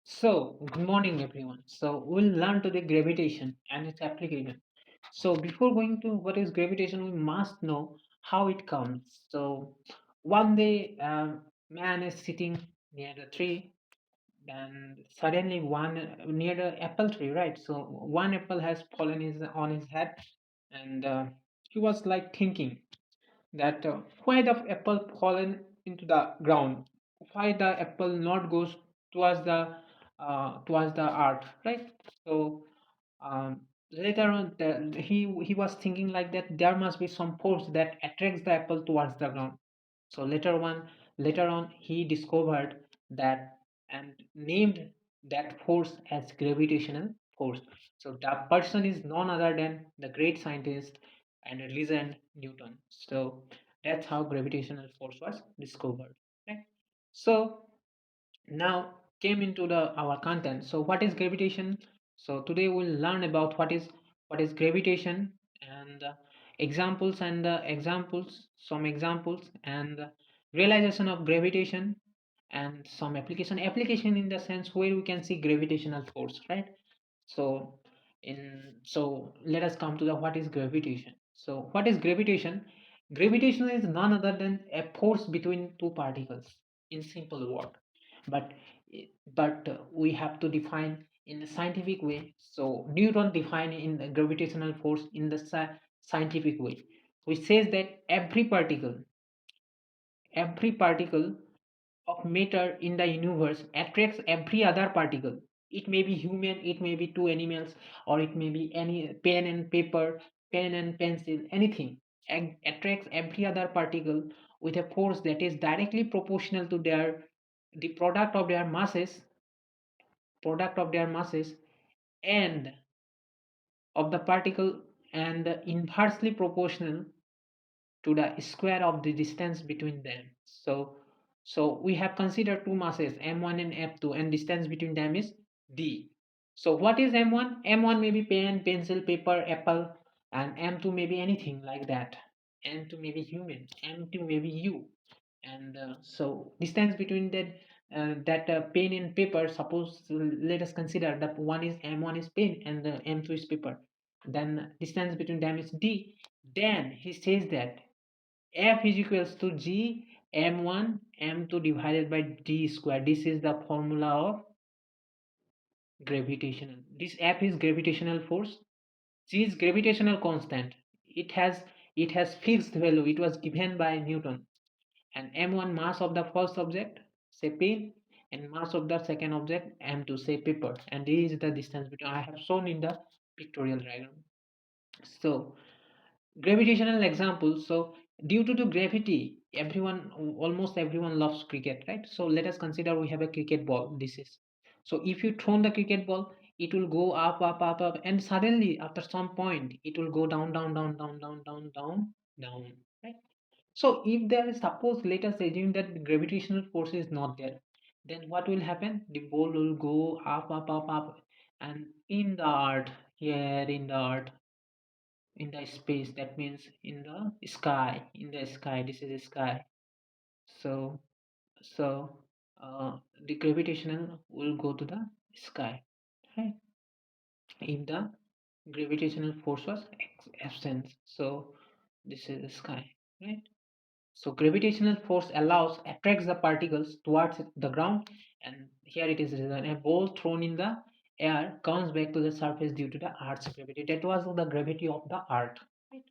So, good morning everyone. So, we'll learn today gravitation and its application. So, before going to what is gravitation, we must know how it comes. So, one day, man is sitting near the tree, and suddenly one near the apple tree, right? So, one apple has fallen on his head, and he was like thinking that why the apple fallen into the ground, why the apple not goes towards the earth, right? So later on he was thinking like that there must be some force that attracts the apple towards the ground. So later on he discovered that and named that force as gravitational force. So the person is none other than the great scientist and legend Newton. So that's how gravitational force was discovered. Right. So now came into the our content. So what is gravitation? So today we'll learn about what is gravitation and examples and examples some examples and realization of gravitation and some application in the sense where we can see gravitational force, right? So so let us come to the what is gravitation. So what is gravitation? Gravitation is none other than a force between two particles, in simple word. But we have to define in a scientific way. So Newton defined in the gravitational force in the scientific way, which says that every particle of matter in the universe attracts every other particle. It may be human, it may be two animals, or it may be any pen and paper, pen and pencil, anything. Attracts every other particle with a force that is directly proportional to the product of their masses and of the particle, and inversely proportional to the square of the distance between them. So we have considered two masses m1 and f2, and distance between them is d. So what is m1? M1 may be pen, pencil, paper, apple, and m2 may be anything like that. M2 may be human, m2 may be you. And so distance between that pen and paper, suppose let us consider that one is m1 is pen and the m2 is paper, then distance between them is d. Then he says that f is equals to g m1 m2 divided by d square. This is the formula of gravitational. This f is gravitational force. G is gravitational constant. It has fixed value. It was given by Newton. And m1 mass of the first object, say pen, and mass of the second object m2, say paper. And this is the distance between. I have shown in the pictorial diagram. So gravitational example. So due to the gravity, almost everyone loves cricket, right? So let us consider we have a cricket ball. This is, so if you throw the cricket ball, it will go up, up, up, up, and suddenly after some point it will go down, down, down, down, down, down, down, down, right? So if there is, suppose let us assume that the gravitational force is not there, then what will happen? The ball will go up, up, up, up, and in the earth, here in the earth, in the space, that means in the sky, this is the sky. So so the gravitational will go to the sky, right? If the gravitational force was absent, so this is the sky, right? So gravitational force attracts the particles towards the ground, and here it is written, a ball thrown in the air comes back to the surface due to the earth's gravity. That was the gravity of the earth, right?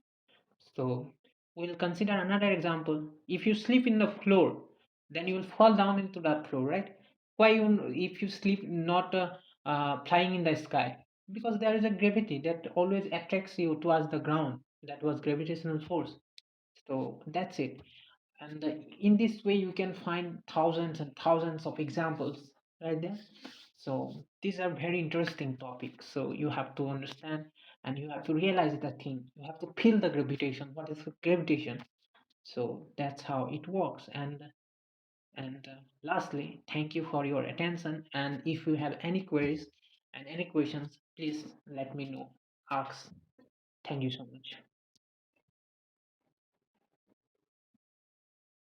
So we'll consider another example. If you sleep in the floor, then you will fall down into that floor, right? Why if you sleep not flying in the sky? Because there is a gravity that always attracts you towards the ground. That was gravitational force. So that's it. And in this way, you can find thousands and thousands of examples right there. So these are very interesting topics. So you have to understand and you have to realize the thing. You have to feel the gravitation. What is gravitation? So that's how it works. And lastly, thank you for your attention. And if you have any queries and any questions, please let me know. Ask. Thank you so much.